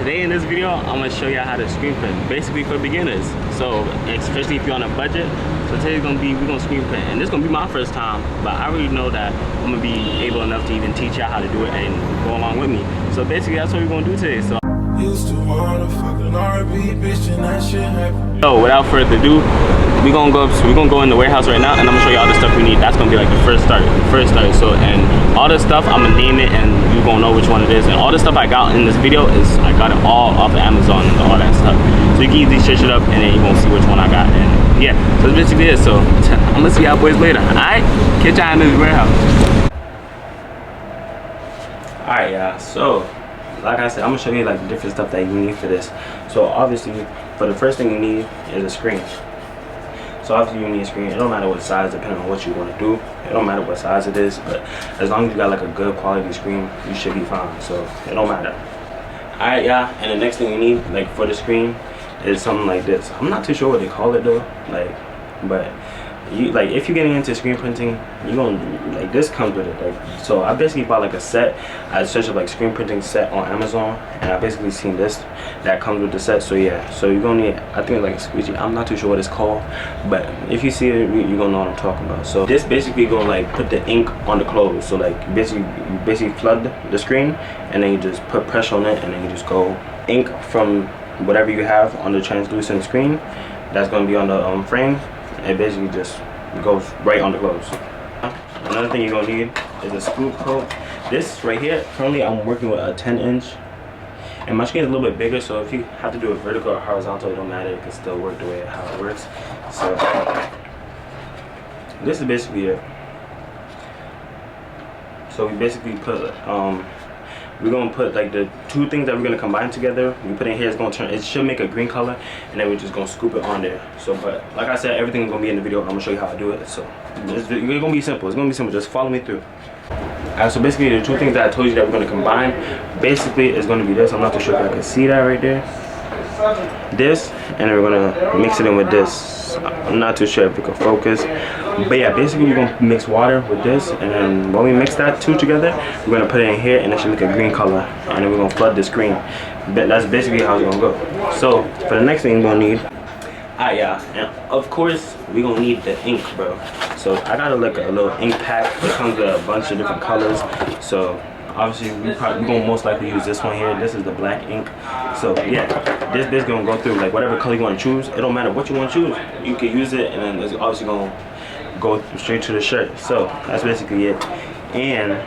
today in this video, I'm gonna show y'all how to screen print, basically for beginners. So, especially if you're on a budget. So today's gonna be, we're gonna screen print, and this is gonna be my first time, but I already know that I'm gonna be able enough to even teach y'all how to do it and go along with me. So basically, that's what we're gonna do today. So. Used to wanna fucking R&B, bitch, and that shit happened. So without further ado, we're gonna go in the warehouse right now, and I'm gonna show you all the stuff we need. That's gonna be like the first start. So, and all this stuff, I'm gonna name it, and you're gonna know which one it is. And all the stuff I got in this video is I got it all off of Amazon and all that stuff. So you can easily search it up, and then you're gonna see which one I got. And yeah, so that's basically it. So I'm gonna see y'all boys later. All right, catch y'all in this warehouse. All right, y'all. So. Like I said, I'm gonna show you like the different stuff that you need for this. So obviously, for the first thing you need is a screen. So obviously you need a screen. It don't matter what size, depending on what you want to do. It don't matter what size it is, but as long as you got like a good quality screen, you should be fine. So it don't matter. All right, y'all. And the next thing you need, like for the screen, is something like this. I'm not too sure what they call it though. But you like if you're getting into screen printing, you're gonna like this comes with it. Like so I basically bought like a set. I searched up like screen printing set on Amazon, and I basically seen this that comes with the set. So yeah, so you're gonna need, I think like a squeegee. I'm not too sure what it's called, but if you see it, you're gonna know what I'm talking about. So this basically gonna like put the ink on the clothes. So like you basically flood the screen, and then you just put pressure on it, and then you just go ink from whatever you have on the translucent screen that's gonna be on the frame. It basically just goes right on the clothes. Another thing you're gonna need is a scoop coat. This right here, currently I'm working with a 10-inch, and my screen is a little bit bigger, so if you have to do it vertical or horizontal, it don't matter. It can still work the way how it works. So this is basically it. So we basically put we're gonna put like the two things that we're gonna combine together. We put in here, it's gonna turn, it should make a green color, and then we're just gonna scoop it on there. So, but like I said, everything is gonna be in the video. I'm gonna show you how to do it. So it's gonna be simple. It's gonna be simple. Just follow me through. Alright, so basically the two things that I told you that we're gonna combine, basically is gonna be this. I'm not too sure if I can see that right there. This, and then we're gonna mix it in with this. I'm not too sure if we can focus, but yeah, basically we're gonna mix water with this, and then when we mix that two together, we're gonna put it in here, and it should make a green color, and then we're gonna flood the screen. But that's basically how it's gonna go. So for the next thing we're gonna need, yeah, and of course we're gonna need the ink, bro. So I got a little ink pack. It comes with a bunch of different colors. So obviously we're gonna most likely use this one here. This is the black ink. So yeah, this bit's gonna go through like whatever color you want to choose. It don't matter what you want to choose. You can use it, and then it's obviously gonna go straight to the shirt. So that's basically it. And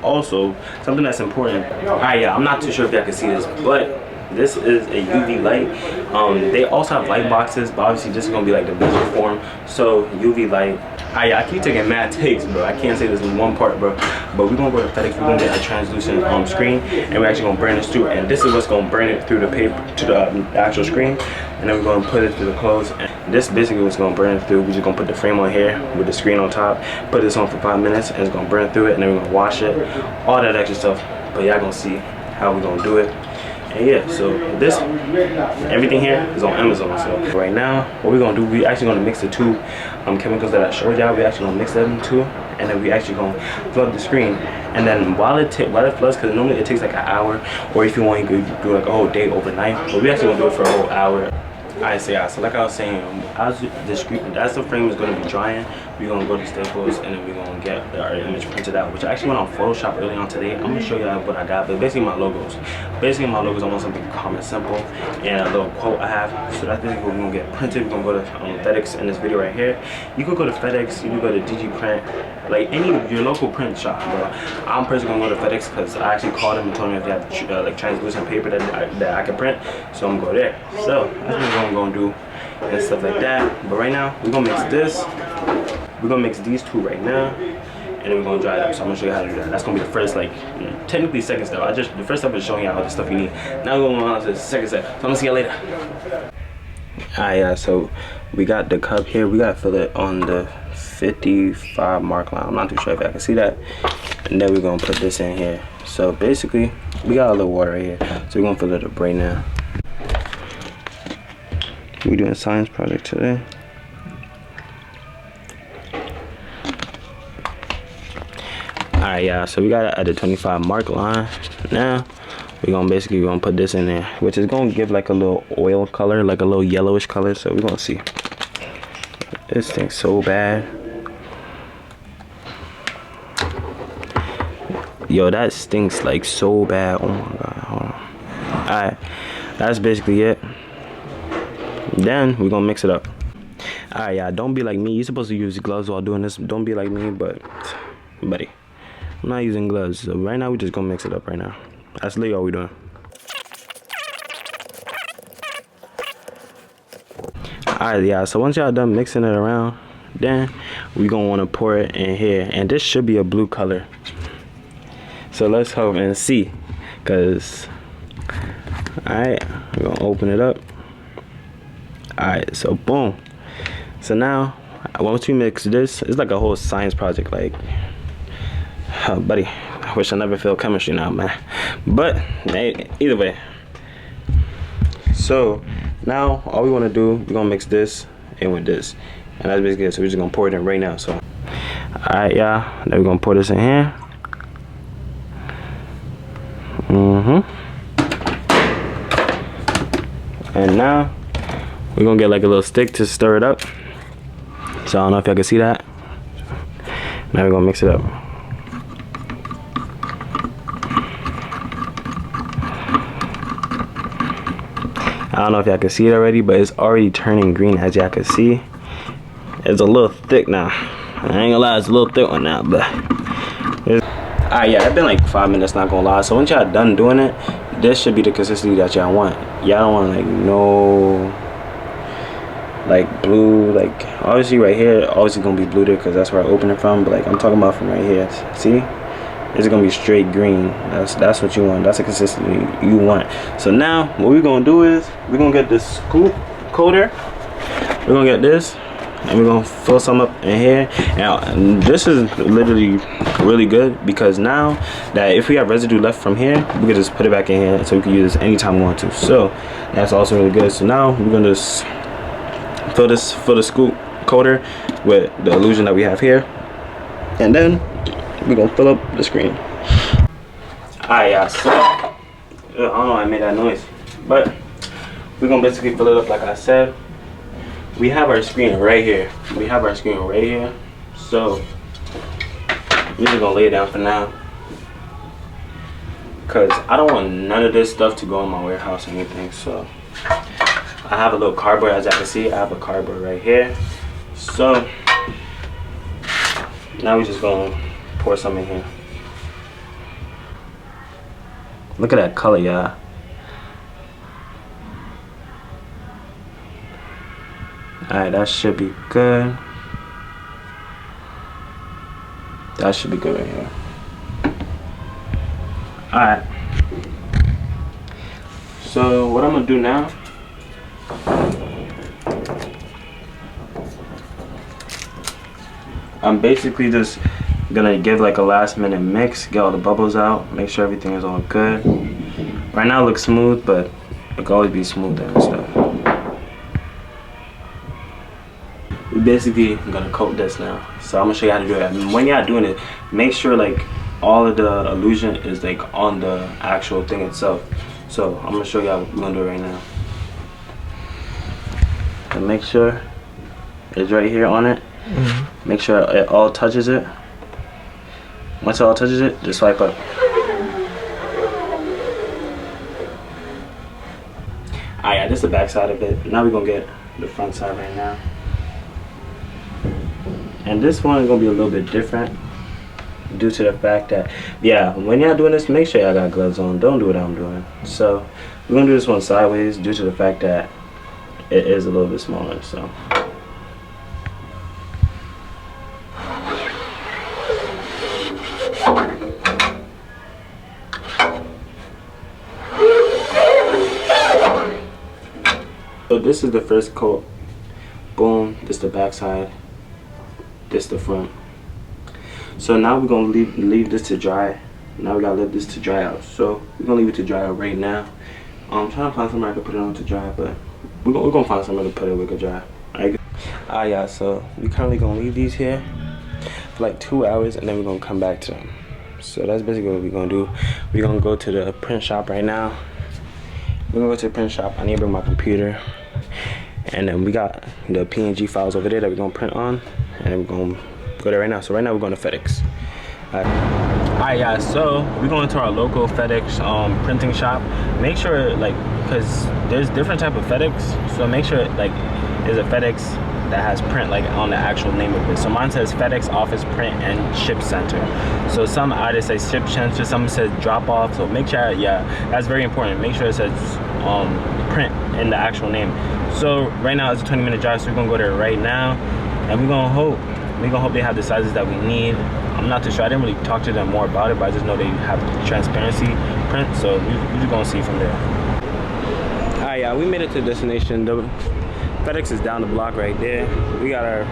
also something that's important. Yeah, I'm not too sure if y'all can see this, but this is a UV light. They also have light boxes, but obviously this is gonna be like the visual form. So UV light. I keep taking mad takes, bro. I can't say this in one part, bro. But we're gonna go to FedEx. We're gonna get a translucent screen, and we're actually gonna burn this through. And this is what's gonna burn it through the paper to the actual screen. And then we're gonna put it through the clothes. And this basically what's gonna burn it through. We're just gonna put the frame on here with the screen on top. Put this on for 5 minutes, and it's gonna burn through it. And then we're gonna wash it, all that extra stuff. But y'all gonna see how we're gonna do it. And yeah, so this, everything here is on Amazon. So right now, what we're gonna do, we actually gonna mix the two chemicals that I showed y'all. We actually gonna mix them too, and then we actually gonna flood the screen. And then while it floods, because normally it takes like an hour, or if you want, you could do like a whole day overnight. But we actually gonna do it for a whole hour. Alright, so yeah, so like I was saying, as the frame is going to be drying, we're going to go to Staples, and then we're going to get our image printed out, which I actually went on Photoshop early on today. I'm going to show you what I got, but basically my logos. I want something calm and simple, and a little quote I have. So that's basically what we're going to get printed. We're going to go to FedEx in this video right here. You could go to FedEx, you could go to DG Print, like any of your local print shop, bro. I'm personally going to go to FedEx because I actually called them and told them if they have like translucent paper that I can print, so I'm going to go there. So that's what we're gonna do and stuff like that. But right now we're gonna mix this. We're gonna mix these two right now, and then we're gonna dry it up. So I'm gonna show you how to do that. That's gonna be the first, like, technically second step. The first step is showing you all the stuff you need. Now we're going on to the second step. So I'm gonna see you later. Alright, yeah, so we got the cup here. We gotta fill it on the 55 mark line. I'm not too sure if I can see that. And then we're gonna put this in here. So basically we got a little water right here, so we're gonna fill it up right now. We're doing a science project today. Alright, yeah, so we got it at the 25 mark line. Now we're gonna put this in there, which is gonna give like a little oil color, like a little yellowish color. So we're gonna see. This thing's so bad. Yo, that stinks like so bad. Oh my god. Hold on. Alright, that's basically it. Then we're gonna mix it up. Alright, yeah, don't be like me. You're supposed to use gloves while doing this. Don't be like me, but buddy, I'm not using gloves. So right now we're just gonna mix it up right now. That's literally all we're doing. Alright, yeah, so once y'all done mixing it around, then we're gonna want to pour it in here, and this should be a blue color. So let's hope and see, cause alright, we're gonna open it up. Alright, so boom. So now once we mix this, it's like a whole science project. Like, oh, buddy, I wish I never failed chemistry now, man. But hey, either way, so now all we want to do, we're gonna mix this in with this, and that's basically it. So we're just gonna pour it in right now. So alright, yeah, then we're gonna pour this in here. And now we're gonna get like a little stick to stir it up. So I don't know if y'all can see that. Now we're gonna mix it up. I don't know if y'all can see it already, but it's already turning green, as y'all can see. It's a little thick now. I ain't gonna lie, it's a little thick one now, but alright, yeah, it's been like 5 minutes, not gonna lie. So once y'all done doing it, this should be the consistency that y'all want. Y'all don't want like no like blue, like obviously right here obviously gonna be blue there because that's where I open it from, but like I'm talking about from right here. See, it's gonna be straight green. That's what you want. That's the consistency you want. So now what we're gonna do is we're gonna get this scoop coater. We're gonna get this and we're gonna fill some up in here. Now this is literally really good because now that if we have residue left from here, we can just put it back in here, so we can use this anytime we want to. So that's also really good. So now we're gonna just fill the scoop coater with the illusion that we have here, and then we're gonna fill up the screen. Alright, yeah, so I don't know why I made that noise, but we're gonna basically fill it up like I said. We have our screen right here. So we're just gonna lay it down for now, because I don't want none of this stuff to go in my warehouse or anything. So I have a little cardboard, as you can see. I have a cardboard right here. So now we're just gonna pour some in here. Look at that color, y'all. Alright, that should be good. That should be good right here. Alright. So what I'm gonna do now, I'm basically just gonna give like a last minute mix, get all the bubbles out, make sure everything is all good. Right now it looks smooth, but it can always be smoother and stuff. We basically gonna coat this now. So I'm gonna show you how to do it. And when y'all doing it, make sure like all of the illusion is like on the actual thing itself. So I'm gonna show y'all what we're gonna do right now. And make sure it's right here on it. Make sure it all touches it. Once it all touches it, just swipe up. Alright, this is the back side of it. Now we're gonna get the front side right now. And this one is gonna be a little bit different due to the fact that, yeah, when y'all doing this, make sure y'all got gloves on. Don't do what I'm doing. So we're gonna do this one sideways due to the fact that it is a little bit smaller. So this is the first coat. Boom, this is the back side, this the front. So now we're gonna leave this to dry. Now we gotta let this to dry out. So we're gonna leave it to dry out right now. I'm trying to find somewhere I can put it on to dry, but we're gonna find somewhere to put it where it can dry. Alright, yeah, so we currently gonna leave these here for like 2 hours, and then we're gonna come back to them. So that's basically what we're gonna do. We're gonna go to the print shop right now. We're gonna go to the print shop. I need to bring my computer. And then we got the PNG files over there that we're gonna print on. And then we're gonna go there right now. So right now we're going to FedEx. Alright guys, so we're going to our local FedEx printing shop. Make sure, like, because there's different type of FedEx, so make sure like there's a FedEx that has print like on the actual name of it. So mine says FedEx Office Print and Ship Center. So some either say Ship Center, some says drop off. So make sure, yeah, that's very important. Make sure it says print in the actual name. So right now it's a 20-minute drive, so we're gonna go there right now, and we're gonna hope they have the sizes that we need. I'm not too sure. I didn't really talk to them more about it, but I just know they have transparency print, so we're just gonna see from there. All right, yeah, we made it to the destination. The FedEx is down the block right there. We got our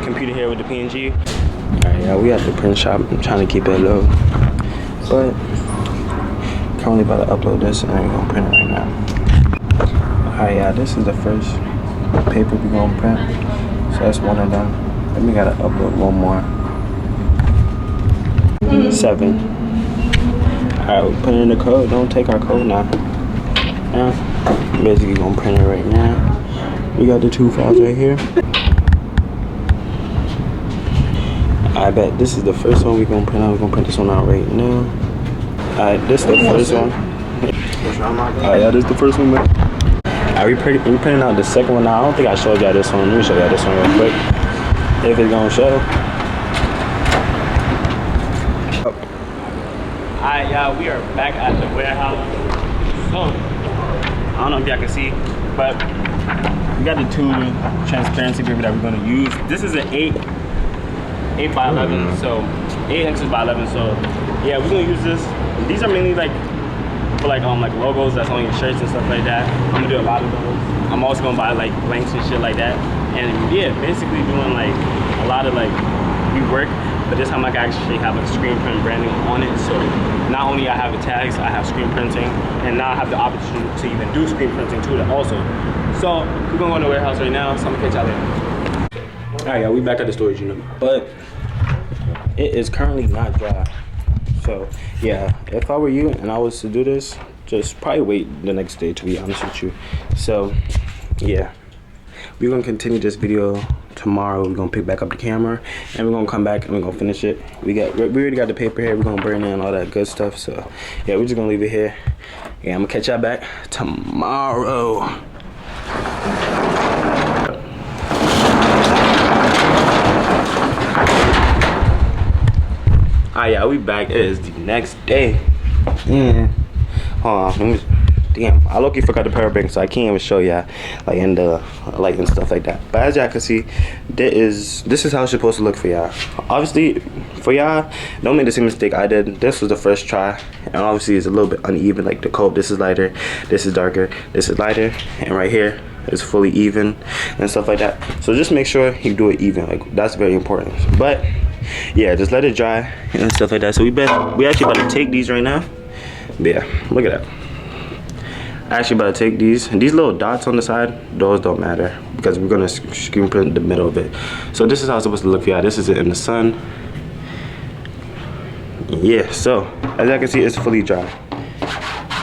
computer here with the PNG. All right, yeah, we at the print shop. I'm trying to keep it low, but currently about to upload this, and then we're gonna print it right now. All right, yeah, this is the first paper we're gonna print. So that's one of them. Then we gotta upload one more. 7. Alright, we put in the code. Don't take our code now. Basically gonna print it right now. We got the 2 files right here. I bet this is the first one we're gonna print out. We're gonna print this one out right now. Alright, this is the first one. Alright, yeah, this is the first one, man. Alright, we printing out the second one now. I don't think I showed y'all this one. Let me show y'all this one real quick, if it's gonna show. Alright, y'all, we are back at the warehouse. So, I don't know if y'all can see, but we got the 2 transparency paper that we're gonna use. This is an 8 by 11, so 8 inches by 11. So, yeah, we're gonna use this. These are mainly like for like logos that's on your shirts and stuff like that. I'm gonna do a lot of those. I'm also gonna buy like blanks and shit like that. And yeah, basically doing like a lot of like rework. But this time I can actually have like screen print branding on it. So not only I have the tags, I have screen printing, and now I have the opportunity to even do screen printing too also. So we're gonna go in the warehouse right now, so I'm gonna catch y'all later. Alright, y'all, we back at the storage unit, but it is currently not dry. So yeah, if I were you and I was to do this, just probably wait the next day, to be honest with you. So yeah, we're gonna continue this video tomorrow. We're gonna pick back up the camera and we're gonna come back and we're gonna finish it. We already got the paper here. We're gonna burn in all that good stuff. So yeah, we're just gonna leave it here. Yeah, I'm gonna catch y'all back tomorrow. Alright, yeah, we back. It is the next day. Yeah. Hold on, damn, I low-key forgot the power bank, so I can't even show y'all like in the light and stuff like that. But as y'all can see, this is how it's supposed to look for y'all. Obviously, for y'all, don't make the same mistake I did. This was the first try, and obviously it's a little bit uneven. Like the coat, this is lighter, this is darker, this is lighter, and right here is fully even and stuff like that. So just make sure you do it even. Like that's very important. But yeah, just let it dry and stuff like that. So we actually about to take these right now. But yeah, look at that. Actually about to take these, and these little dots on the side, those don't matter because we're gonna screen print the middle of it. So this is how it's supposed to look for y'all. This is it in the sun. Yeah, so as y'all can see, it's fully dry.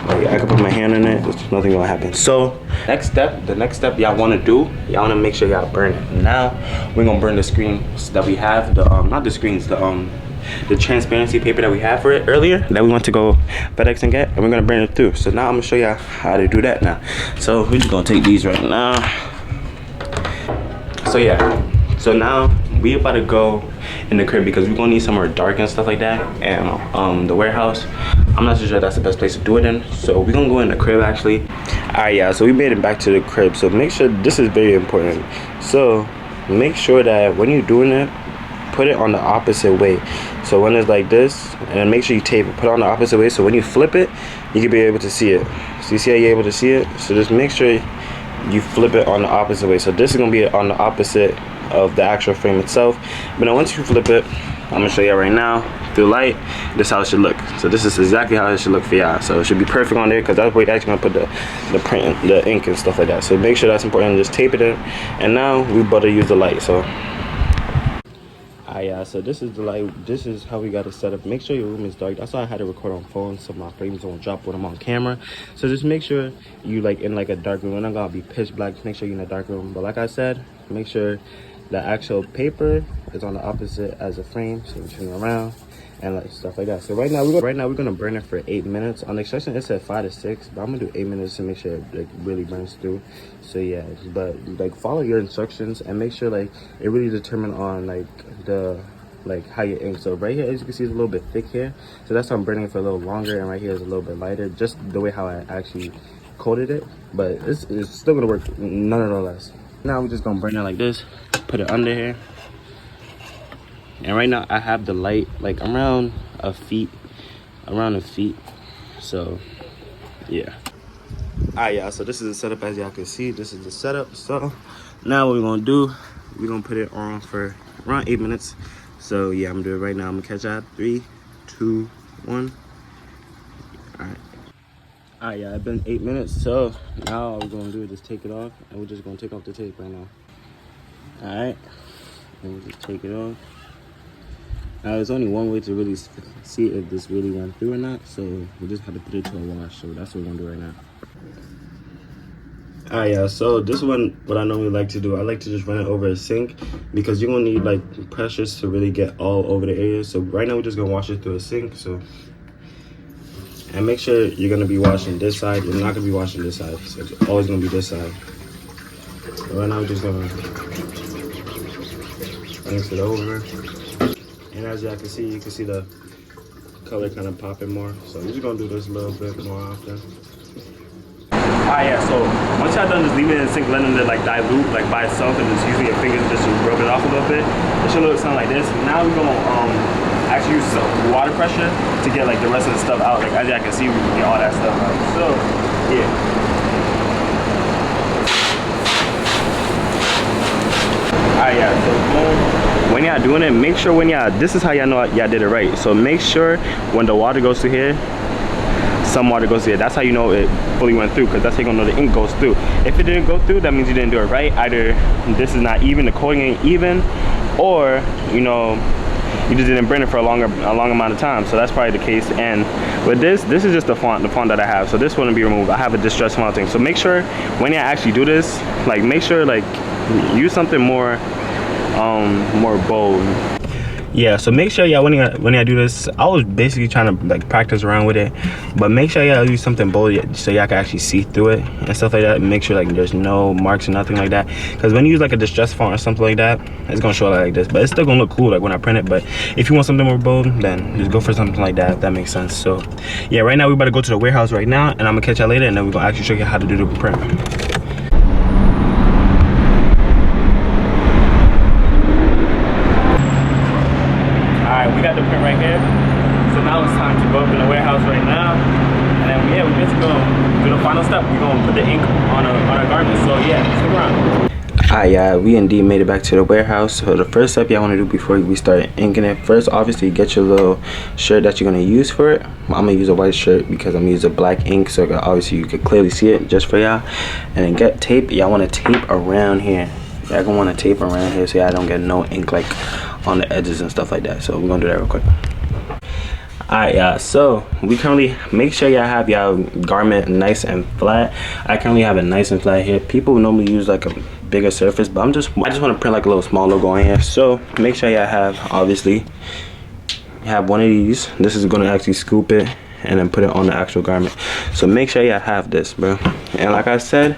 Like I can put my hand in it, there's nothing gonna happen. So the next step y'all wanna do, y'all wanna make sure y'all burn it. Now we're gonna burn the screens that we have, not the screens, the transparency paper that we had for it earlier that we went to go FedEx and get, and we're gonna burn it through. So now I'm gonna show y'all how to do that now. So we're just gonna take these right now. So yeah, so now we about to go in the crib because we're gonna need somewhere dark and stuff like that. And the warehouse, I'm not so sure that's the best place to do it in. So we're gonna go in the crib actually. Alright, yeah, so we made it back to the crib. So make sure, this is very important. So make sure that when you're doing it, put it on the opposite way. So when it's like this, and make sure you tape it, put it on the opposite way, so when you flip it, you can be able to see it. So you see how you're able to see it? So just make sure you flip it on the opposite way. So this is gonna be on the opposite of the actual frame itself. But then once you flip it, I'm gonna show you right now through light, this is how it should look. So this is exactly how it should look for y'all. So it should be perfect on there because that's where you're actually gonna put the print, the ink and stuff like that. So make sure that's important. Just tape it in, and now we better use the light. So Yeah, so this is the light. This is how we got it set up. Make sure your room is dark. That's why I had to record on phone so my frames don't drop when I'm on camera. So just make sure you like in like a dark room. We're not gonna be pitch black. Just make sure you're in a dark room. But like I said, make sure the actual paper is on the opposite as the frame, so we turn it around and like stuff like that. So right now we're gonna burn it for 8 minutes. On the instruction it said 5 to 6, but I'm gonna do 8 minutes to make sure it like really burns through. So yeah, but like follow your instructions and make sure like it really determine on like the how you ink. So right here, as you can see, it's a little bit thick here, so that's why I'm burning it for a little longer, and right here is a little bit lighter, just the way how I actually coated it. But it's still gonna work nonetheless. Now we're just gonna burn it like this, put it under here. And right now I have the light like around a feet. So yeah. Alright y'all, so this is the setup. As y'all can see, this is the setup. So now what we're gonna do, we're gonna put it on for around 8 minutes. So yeah, I'm gonna do it right now. I'm gonna catch y'all. 3, 2, 1. Alright y'all, it's been 8 minutes. So now all we're gonna do is just take it off, and we're just gonna take off the tape right now. Alright, and we'll just take it off. Now there's only one way to really see if this really went through or not, so we just have to put it to a wash. So that's what we're gonna do right now. Alright, yeah, so this one, what I normally like to do, I like to just run it over a sink, because you're gonna need like pressures to really get all over the area. So right now we're just gonna wash it through a sink. So, and make sure you're gonna be washing this side. You're not gonna be washing this side, so it's always gonna be this side. So right now we're just gonna rinse it over. And as y'all can see, you can see the color kind of popping more. So we're just gonna do this a little bit more often. Alright, yeah, so once y'all done just leaving it in the sink, letting it like dilute like by itself, and just using your fingers just to rub it off a little bit, it should look something like this. Now we're gonna actually use some water pressure to get like the rest of the stuff out. Like as y'all can see, we can get all that stuff out. So yeah. Alright, yeah, so boom. When y'all doing it, make sure when y'all, this is how y'all know y'all did it right. So make sure when the water goes through here, some water goes through here. That's how you know it fully went through, because that's how you're gonna know the ink goes through. If it didn't go through, that means you didn't do it right. Either this is not even, the coating ain't even, or you know, you just didn't burn it for a long amount of time. So that's probably the case. And with this is just the font that I have. So this wouldn't be removed. I have a distress fountain. So make sure when you actually do this, like make sure like use something more bold. Yeah, so make sure y'all when y'all do this, I was basically trying to like practice around with it, but make sure y'all use something bold so y'all can actually see through it and stuff like that, and make sure like there's no marks or nothing like that, because when you use like a distress font or something like that, it's gonna show like this, but it's still gonna look cool like when I print it. But if you want something more bold, then just go for something like that, if that makes sense. So yeah, right now we're about to go to the warehouse right now, and I'm gonna catch y'all later, and then we're gonna actually show you how to do the print. We got the print right here, so now it's time to go up in the warehouse right now, and then yeah, we're just gonna do the final step. We're gonna put the ink on our garment. So yeah, stick around. Alright, yeah, we indeed made it back to the warehouse. So the first step y'all want to do before we start inking it, first obviously get your little shirt that you're gonna use for it. I'm gonna use a white shirt because I'm gonna use a black ink, so obviously you can clearly see it just for y'all. And then get tape. Y'all want to tape around here. Y'all gonna want to tape around here so y'all don't get no ink like on the edges and stuff like that. So we're gonna do that real quick. Alright, y'all, so we currently make sure y'all have y'all garment nice and flat. I currently have it nice and flat here. People normally use like a bigger surface, but I just want to print like a little small logo on here. So make sure y'all have, obviously, have one of these. This is gonna actually scoop it and then put it on the actual garment. So make sure y'all have this, bro. And like I said,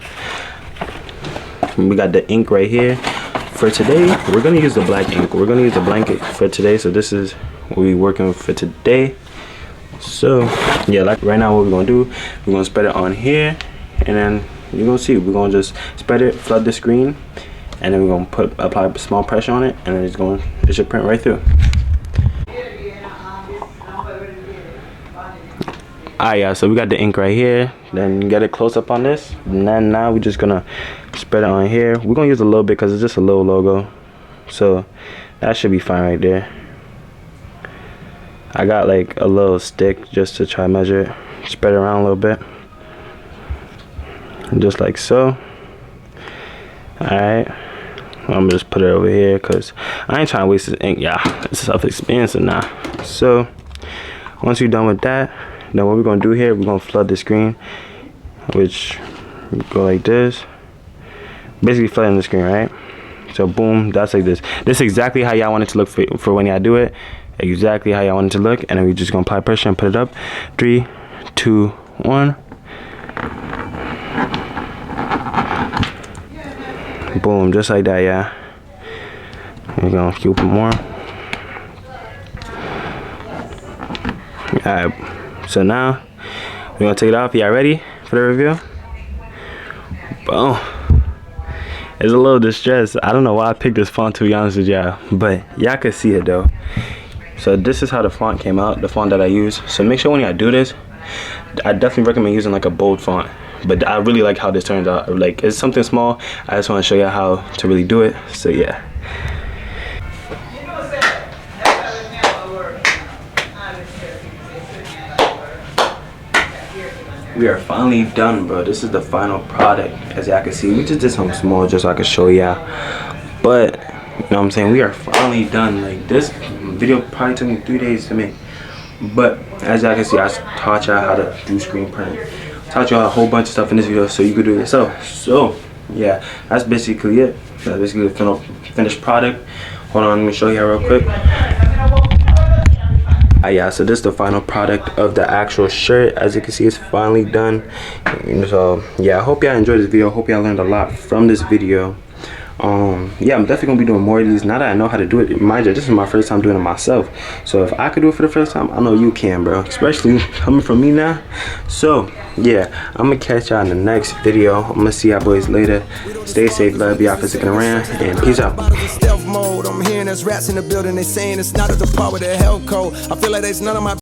we got the ink right here. For today, we're gonna use the black ink. We're gonna use the blanket for today. So this is what we're working with for today. So yeah, like right now what we're gonna do, we're gonna spread it on here, and then you're gonna see we're gonna just spread it, flood the screen, and then we're gonna apply small pressure on it, and then it should print right through. Alright, yeah, so we got the ink right here. Then get it close up on this, and then now we're just gonna spread it on here. We're gonna use a little bit because it's just a little logo, so that should be fine right there. I got like a little stick just to try measure it. Spread it around a little bit, and just like so. Alright, I'm gonna just put it over here because I ain't trying to waste this ink. Yeah, it's self-expensive now. So once you're done with that, then what we're gonna do here, we're gonna flood the screen, which go like this, basically flooding the screen, right? So boom, that's like this. This is exactly how y'all want it to look for when y'all do it. Exactly how y'all want it to look. And then we just gonna apply pressure and put it up. 3, 2, 1. Boom, just like that, yeah. We're gonna keep it more. Alright, so now we're gonna take it off. Y'all ready for the review? Boom. It's a little distressed. I don't know why I picked this font, to be honest with y'all, but y'all can see it though. So this is how the font came out, the font that I use. So make sure when y'all do this, I definitely recommend using like a bold font. But I really like how this turns out. Like, it's something small. I just want to show y'all how to really do it. So yeah. We are finally done, bro. This is the final product. As y'all can see, we just did something small just so I could show y'all. But you know what I'm saying, we are finally done. Like, this video probably took me 3 days to make. But as y'all can see, I taught y'all how to do screen print. Taught y'all a whole bunch of stuff in this video so you could do it yourself. So yeah, that's basically it. That's basically the finished product. Hold on, let me show you real quick. Yeah, so this is the final product of the actual shirt. As you can see, it's finally done. So yeah, I hope y'all enjoyed this video. I hope y'all learned a lot from this video. Yeah, I'm definitely gonna be doing more of these now that I know how to do it. Mind you, this is my first time doing it myself, so if I could do it for the first time, I know you can, bro, especially coming from me now. So yeah, I'm gonna catch y'all in the next video. I'm gonna see y'all boys later. Stay safe, love y'all for sticking around, and peace out. Stealth mode. I'm hearing there's rats in the building. They saying it's not at the part with the hell code. I feel like there's none of my